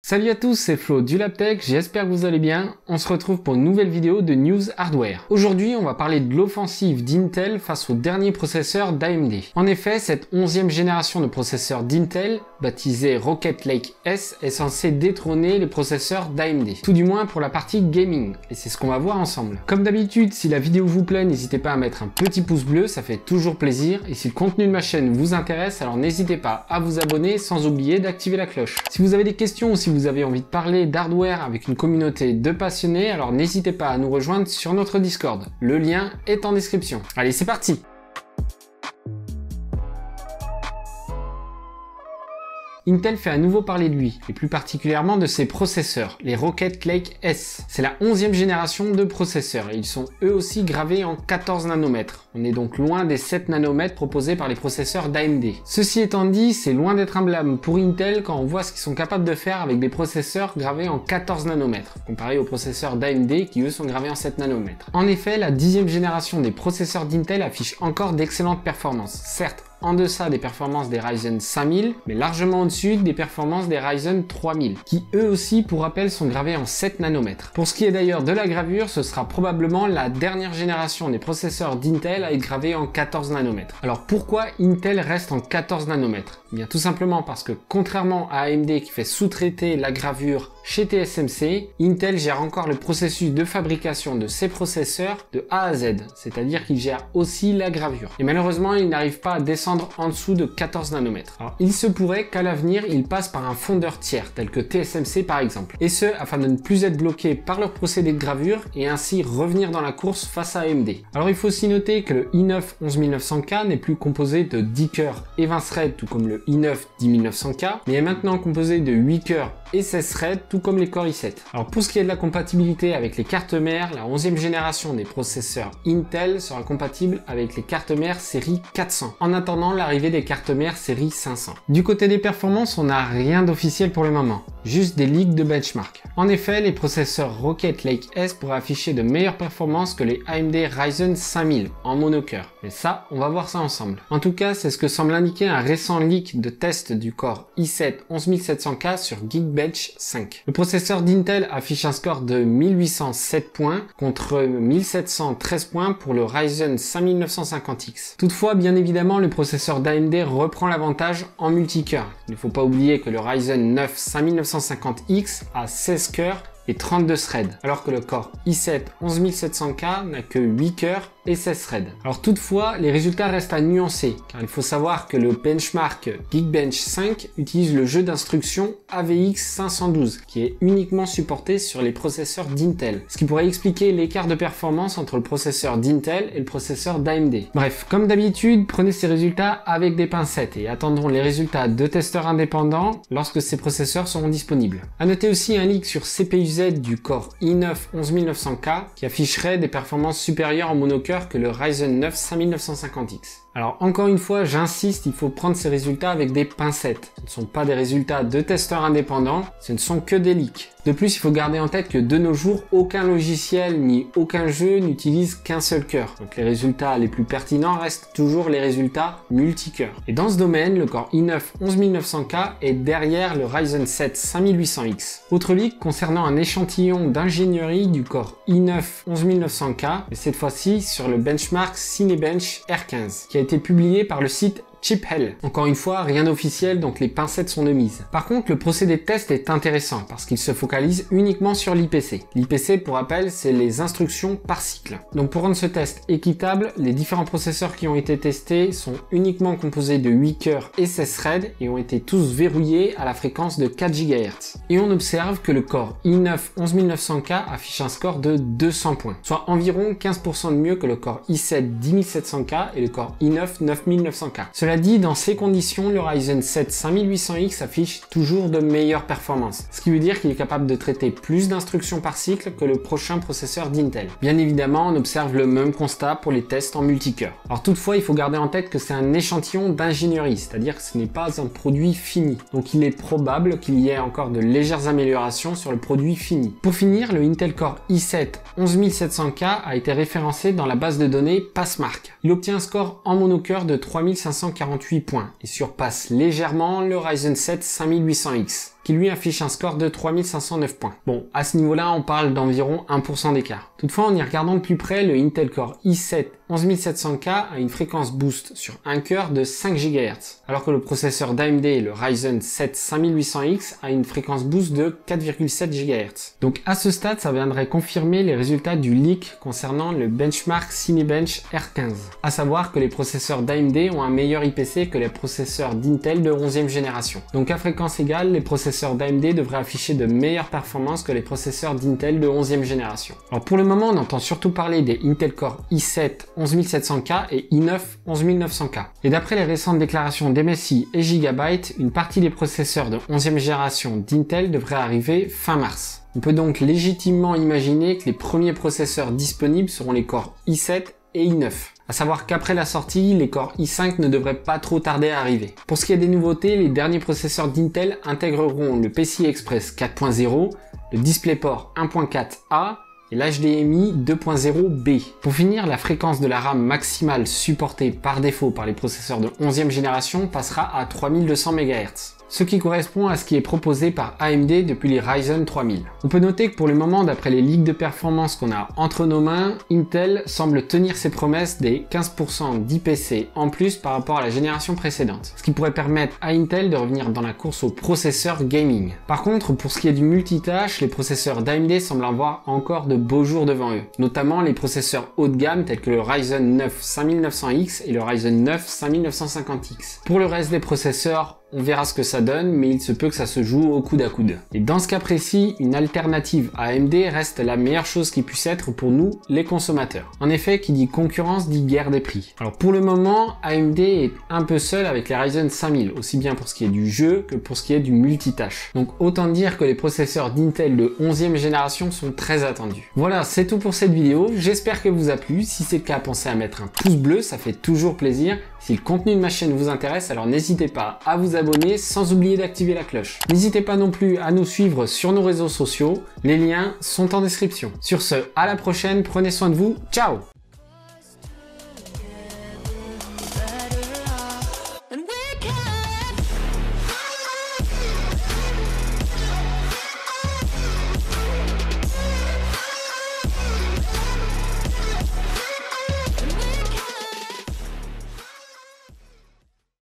Salut à tous, c'est Flo du LabTech, j'espère que vous allez bien. On se retrouve pour une nouvelle vidéo de News Hardware. Aujourd'hui, on va parler de l'offensive d'Intel face au dernier processeur d'AMD. En effet, cette 11e génération de processeurs d'Intel, baptisée Rocket Lake S, est censée détrôner les processeurs d'AMD. Tout du moins pour la partie gaming, et c'est ce qu'on va voir ensemble. Comme d'habitude, si la vidéo vous plaît, n'hésitez pas à mettre un petit pouce bleu, ça fait toujours plaisir. Et si le contenu de ma chaîne vous intéresse, alors n'hésitez pas à vous abonner sans oublier d'activer la cloche. Si vous avez des questions ou si vous avez envie de parler d'hardware avec une communauté de passionnés, alors n'hésitez pas à nous rejoindre sur notre Discord. Le lien est en description. Allez, c'est parti! Intel fait à nouveau parler de lui, et plus particulièrement de ses processeurs, les Rocket Lake S. C'est la 11e génération de processeurs, et ils sont eux aussi gravés en 14 nanomètres. On est donc loin des 7 nanomètres proposés par les processeurs d'AMD. Ceci étant dit, c'est loin d'être un blâme pour Intel quand on voit ce qu'ils sont capables de faire avec des processeurs gravés en 14 nanomètres, comparé aux processeurs d'AMD qui eux sont gravés en 7 nanomètres. En effet, la 10e génération des processeurs d'Intel affiche encore d'excellentes performances, certes en deçà des performances des Ryzen 5000, mais largement au-dessus des performances des Ryzen 3000, qui eux aussi, pour rappel, sont gravés en 7 nanomètres. Pour ce qui est d'ailleurs de la gravure, ce sera probablement la dernière génération des processeurs d'Intel à être gravée en 14 nanomètres. Alors pourquoi Intel reste en 14 nanomètres? Eh bien tout simplement parce que contrairement à AMD qui fait sous-traiter la gravure chez TSMC, Intel gère encore le processus de fabrication de ses processeurs de A à Z, c'est-à-dire qu'il gère aussi la gravure. Et malheureusement, il n'arrive pas à descendre en dessous de 14 nanomètres. Alors, il se pourrait qu'à l'avenir, il passe par un fondeur tiers, tel que TSMC par exemple. Et ce, afin de ne plus être bloqué par leur procédé de gravure et ainsi revenir dans la course face à AMD. Alors il faut aussi noter que le i9 11900K n'est plus composé de 10 cœurs et 20 threads, tout comme le i9 10900K, mais est maintenant composé de 8 cœurs et 16 threads, tout comme les Core i7. Alors pour ce qui est de la compatibilité avec les cartes mères, la 11e génération des processeurs Intel sera compatible avec les cartes mères série 400, en attendant l'arrivée des cartes mères série 500. Du côté des performances, on n'a rien d'officiel pour le moment, juste des leaks de benchmark. En effet, les processeurs Rocket Lake S pourraient afficher de meilleures performances que les AMD Ryzen 5000 en monocœur. Mais ça, on va voir ça ensemble. En tout cas, c'est ce que semble indiquer un récent leak de test du Core i7 11700K sur Geekbench 5. Le processeur d'Intel affiche un score de 1807 points contre 1713 points pour le Ryzen 5950X. Toutefois, bien évidemment, le processeur d'AMD reprend l'avantage en multicœur. Il ne faut pas oublier que le Ryzen 9 5950X a 16 cœurs et 32 threads, alors que le Core i7 11700K n'a que 8 cœurs et 16 threads. Alors toutefois, les résultats restent à nuancer, car il faut savoir que le benchmark Geekbench 5 utilise le jeu d'instructions AVX 512, qui est uniquement supporté sur les processeurs d'Intel, ce qui pourrait expliquer l'écart de performance entre le processeur d'Intel et le processeur d'AMD. Bref, comme d'habitude, prenez ces résultats avec des pincettes et attendons les résultats de testeurs indépendants lorsque ces processeurs seront disponibles. À noter aussi un leak sur CPU-Z du Core i9 11900K qui afficherait des performances supérieures en monocœur que le Ryzen 9 5950X. Alors encore une fois, j'insiste, il faut prendre ces résultats avec des pincettes. Ce ne sont pas des résultats de testeurs indépendants, ce ne sont que des leaks. De plus, il faut garder en tête que de nos jours, aucun logiciel ni aucun jeu n'utilise qu'un seul cœur. Donc les résultats les plus pertinents restent toujours les résultats multicœurs. Et dans ce domaine, le Core i9 11900K est derrière le Ryzen 7 5800X. Autre leak concernant un échantillon d'ingénierie du Core i9 11900K, mais cette fois-ci sur le benchmark Cinebench R15, qui a été publié par le site ChipHell. Encore une fois, rien d'officiel, donc les pincettes sont de mise. Par contre, le procédé de test est intéressant parce qu'il se focalise uniquement sur l'IPC. L'IPC, pour rappel, c'est les instructions par cycle. Donc pour rendre ce test équitable, les différents processeurs qui ont été testés sont uniquement composés de 8 cœurs et 16 threads et ont été tous verrouillés à la fréquence de 4 GHz. Et on observe que le Core i9 11900K affiche un score de 200 points, soit environ 15% de mieux que le Core i7 10700K et le Core i9 9900K. Cela dit, dans ces conditions, le Ryzen 7 5800X affiche toujours de meilleures performances, ce qui veut dire qu'il est capable de traiter plus d'instructions par cycle que le prochain processeur d'Intel. Bien évidemment, on observe le même constat pour les tests en multicœur. Alors toutefois, il faut garder en tête que c'est un échantillon d'ingénierie, c'est-à-dire que ce n'est pas un produit fini. Donc il est probable qu'il y ait encore de légères améliorations sur le produit fini. Pour finir, le Intel Core i7 11700K a été référencé dans la base de données Passmark. Il obtient un score en monocœur de 3548 points et surpasse légèrement le Ryzen 7 5800X. qui lui affiche un score de 3509 points. Bon, à ce niveau-là, on parle d'environ 1% d'écart. Toutefois, en y regardant de plus près, le Intel Core i7 11700K a une fréquence boost sur un cœur de 5 GHz, alors que le processeur d'AMD, le Ryzen 7 5800X, a une fréquence boost de 4,7 GHz. Donc à ce stade, ça viendrait confirmer les résultats du leak concernant le benchmark Cinebench R15, à savoir que les processeurs d'AMD ont un meilleur IPC que les processeurs d'Intel de 11e génération. Donc à fréquence égale, les processeurs d'AMD devraient afficher de meilleures performances que les processeurs d'Intel de 11e génération. Alors pour le moment, on entend surtout parler des Intel Core i7 11700K et i9 11900K. Et d'après les récentes déclarations d'MSI et Gigabyte, une partie des processeurs de 11e génération d'Intel devrait arriver fin mars. On peut donc légitimement imaginer que les premiers processeurs disponibles seront les Core i7 et i9. À savoir qu'après la sortie, les Core i5 ne devraient pas trop tarder à arriver. Pour ce qui est des nouveautés, les derniers processeurs d'Intel intégreront le PCI Express 4.0, le DisplayPort 1.4a et l'HDMI 2.0b. Pour finir, la fréquence de la RAM maximale supportée par défaut par les processeurs de 11e génération passera à 3200 MHz. Ce qui correspond à ce qui est proposé par AMD depuis les Ryzen 3000. On peut noter que pour le moment, d'après les leaks de performance qu'on a entre nos mains, Intel semble tenir ses promesses des 15% d'IPC en plus par rapport à la génération précédente, ce qui pourrait permettre à Intel de revenir dans la course aux processeurs gaming. Par contre, pour ce qui est du multitâche, les processeurs d'AMD semblent avoir encore de beaux jours devant eux, notamment les processeurs haut de gamme tels que le Ryzen 9 5900X et le Ryzen 9 5950X. Pour le reste des processeurs, on verra ce que ça donne, mais il se peut que ça se joue au coude à coude. Et dans ce cas précis, une alternative à AMD reste la meilleure chose qui puisse être pour nous, les consommateurs. En effet, qui dit concurrence dit guerre des prix. Alors pour le moment, AMD est un peu seul avec les Ryzen 5000, aussi bien pour ce qui est du jeu que pour ce qui est du multitâche. Donc autant dire que les processeurs d'Intel de 11e génération sont très attendus. Voilà, c'est tout pour cette vidéo. J'espère qu'elle vous a plu. Si c'est le cas, pensez à mettre un pouce bleu, ça fait toujours plaisir. Si le contenu de ma chaîne vous intéresse, alors n'hésitez pas à vous abonner sans oublier d'activer la cloche. N'hésitez pas non plus à nous suivre sur nos réseaux sociaux, les liens sont en description. Sur ce, à la prochaine, prenez soin de vous, ciao!